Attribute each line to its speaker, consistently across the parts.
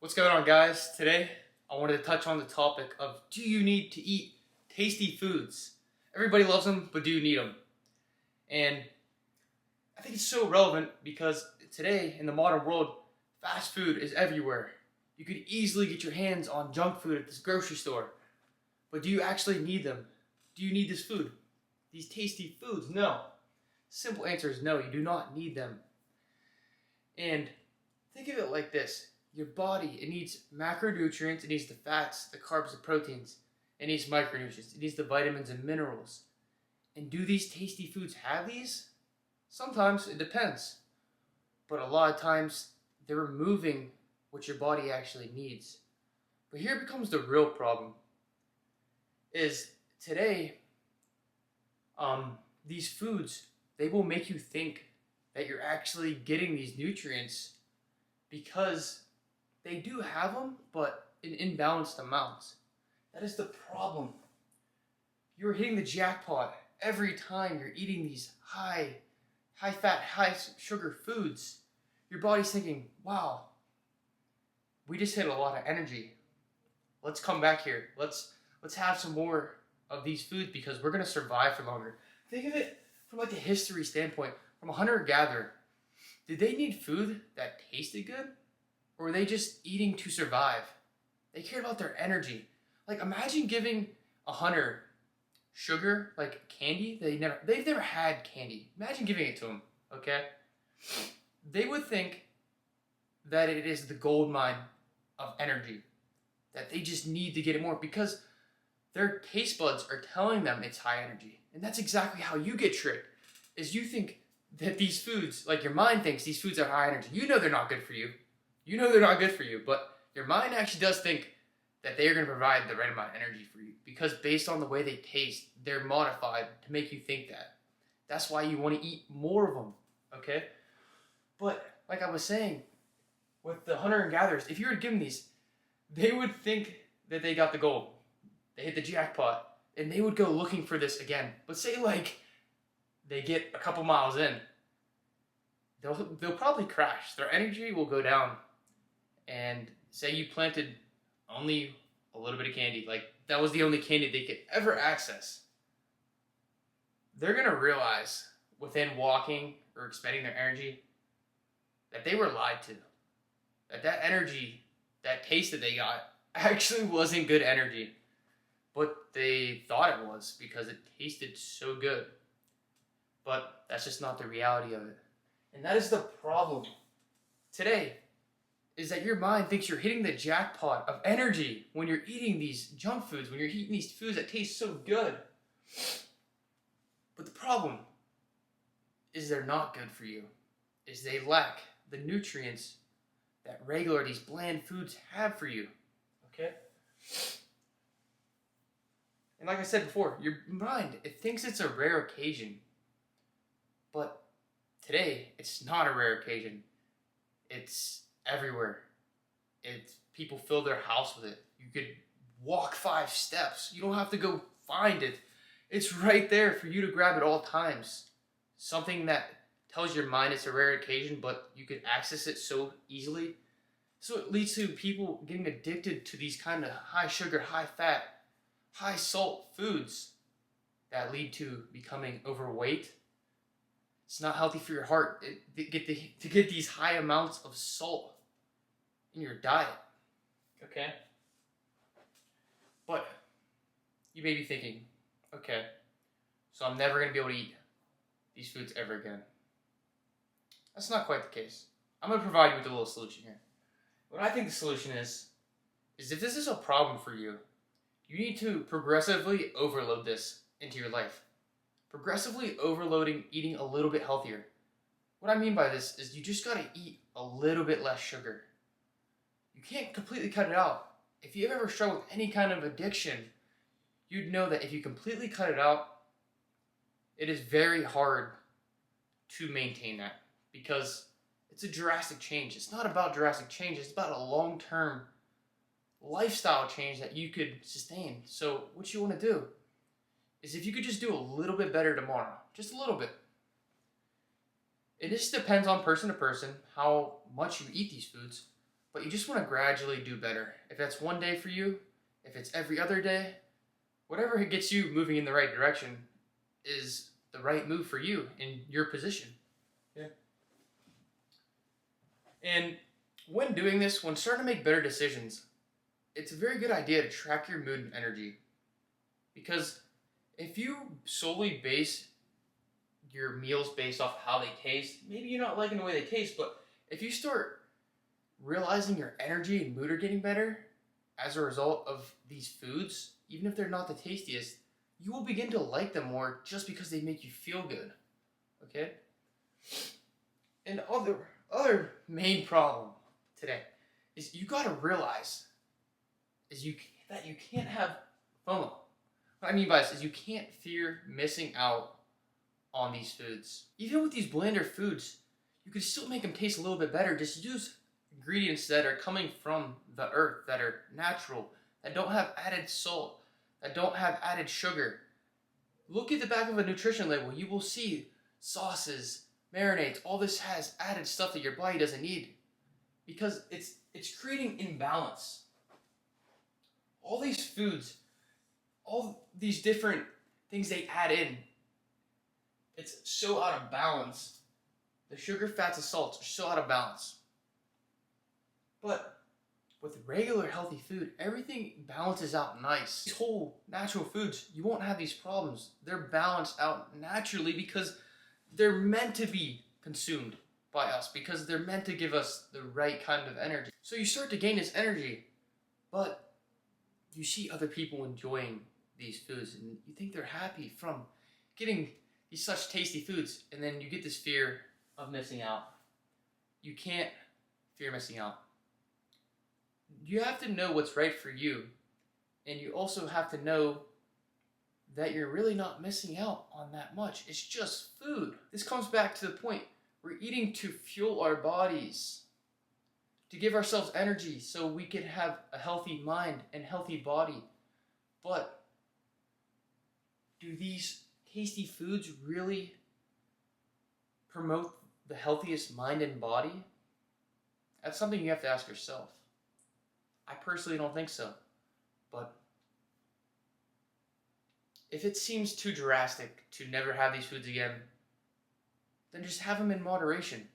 Speaker 1: What's going on, guys? Today I wanted to touch on the topic of, do you need to eat tasty foods? Everybody loves them, but do you need them? And I think it's so relevant because today in the modern world, fast food is everywhere. You could easily get your hands on junk food at this grocery store, but do you actually need them? Do you need this food? These tasty foods? No. Simple answer is no, you do not need them. And think of it like this. Your body, it needs macronutrients, it needs the fats, the carbs, the proteins, it needs micronutrients, it needs the vitamins and minerals. And do these tasty foods have these? Sometimes, it depends. But a lot of times, they're removing what your body actually needs. But here becomes the real problem. Is today, these foods, they will make you think that you're actually getting these nutrients because they do have them, but in imbalanced amounts. That is the problem. You're hitting the jackpot every time you're eating these high fat, high sugar foods. Your body's thinking, wow, we just hit a lot of energy. Let's come back here. Let's have some more of these foods because we're gonna survive for longer. Think of it from like a history standpoint, from a hunter-gatherer. Did they need food that tasted good? Or were they just eating to survive? They cared about their energy. Like, imagine giving a hunter sugar, like candy. They've never had candy. Imagine giving it to them, okay? They would think that it is the gold mine of energy, that they just need to get it more because their taste buds are telling them it's high energy. And that's exactly how you get tricked, is you think that these foods, like your mind thinks these foods are high energy. You know they're not good for you. You know they're not good for you, but your mind actually does think that they are going to provide the right amount of energy for you because based on the way they taste, they're modified to make you think that. That's why you want to eat more of them, okay? But like I was saying, with the hunter and gatherers, if you were to give them these, they would think that they got the gold. They hit the jackpot, and they would go looking for this again. But say like they get a couple miles in, they'll probably crash. Their energy will go down. And say you planted only a little bit of candy, like that was the only candy they could ever access. They're going to realize within walking or expending their energy that they were lied to. That energy, that taste that they got actually wasn't good energy. But they thought it was because it tasted so good. But that's just not the reality of it. And that is the problem today, is that your mind thinks you're hitting the jackpot of energy when you're eating these junk foods, when you're eating these foods that taste so good. But the problem is they're not good for you, is they lack the nutrients that these bland foods have for you, okay? And like I said before, your mind, it thinks it's a rare occasion. But today, it's not a rare occasion. It's everywhere. People fill their house with it. You could walk 5 steps. You don't have to go find it. It's right there for you to grab at all times. Something that tells your mind it's a rare occasion, but you could access it so easily. So it leads to people getting addicted to these kind of high sugar, high fat, high salt foods that lead to becoming overweight. It's not healthy for your heart to get these high amounts of salt in your diet, okay? But you may be thinking, okay, so I'm never going to be able to eat these foods ever again. That's not quite the case. I'm going to provide you with a little solution here. What I think the solution is if this is a problem for you, you need to progressively overload this into your life. Progressively overloading, eating a little bit healthier. What I mean by this is you just got to eat a little bit less sugar. You can't completely cut it out. If you've ever struggled with any kind of addiction, you'd know that if you completely cut it out, it is very hard to maintain that because it's a drastic change. It's not about drastic change. It's about a long-term lifestyle change that you could sustain. So what you want to do is if you could just do a little bit better tomorrow, just a little bit. It just depends on person to person how much you eat these foods. but you just want to gradually do better. If that's one day for you, if it's every other day, whatever gets you moving in the right direction is the right move for you in your position. Yeah. And when doing this, when starting to make better decisions, it's a very good idea to track your mood and energy. Because if you solely base your meals based off how they taste, maybe you're not liking the way they taste, but if you start realizing your energy and mood are getting better as a result of these foods, even if they're not the tastiest, you will begin to like them more just because they make you feel good. Okay? And other main problem today is you gotta realize that you can't have FOMO. What I mean by this is you can't fear missing out on these foods. Even with these blander foods, you can still make them taste a little bit better. Just use ingredients that are coming from the earth, that are natural, that don't have added salt, that don't have added sugar. Look at the back of a nutrition label. You will see sauces, marinades, all this has added stuff that your body doesn't need because it's creating imbalance. All these foods, all these different things they add in, it's so out of balance. The sugar, fats, and salts are so out of balance. But with regular healthy food, everything balances out nice. These whole natural foods, you won't have these problems. They're balanced out naturally because they're meant to be consumed by us, because they're meant to give us the right kind of energy. So you start to gain this energy, but you see other people enjoying these foods and you think they're happy from getting these such tasty foods, and then you get this fear of missing out. You can't fear missing out. You have to know what's right for you, and you also have to know that you're really not missing out on that much. It's just food. This comes back to the point, we're eating to fuel our bodies, to give ourselves energy so we can have a healthy mind and healthy body. But do these tasty foods really promote the healthiest mind and body? That's something you have to ask yourself. I personally don't think so. But if it seems too drastic to never have these foods again, then just have them in moderation.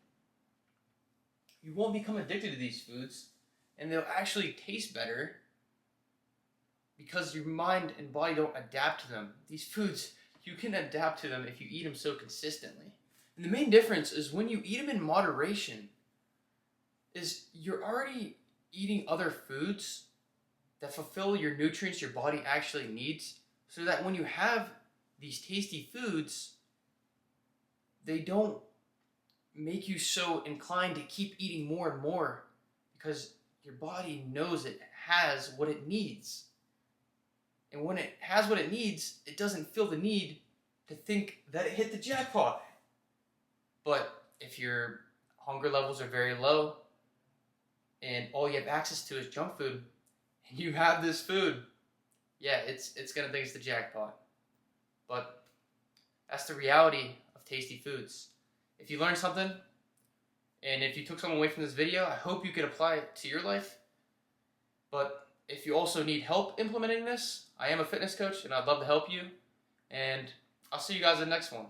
Speaker 1: You won't become addicted to these foods, and they'll actually taste better because your mind and body don't adapt to them. These foods, you can adapt to them if you eat them so consistently. And the main difference is when you eat them in moderation, is you're already eating other foods that fulfill your nutrients your body actually needs, so that when you have these tasty foods, they don't make you so inclined to keep eating more and more because your body knows it has what it needs. And when it has what it needs, it doesn't feel the need to think that it hit the jackpot. But if your hunger levels are very low and all you have access to is junk food, and you have this food, yeah, it's going to think it's the jackpot. But that's the reality of tasty foods. If you learned something, and if you took something away from this video, I hope you could apply it to your life. But if you also need help implementing this, I am a fitness coach, and I'd love to help you. And I'll see you guys in the next one.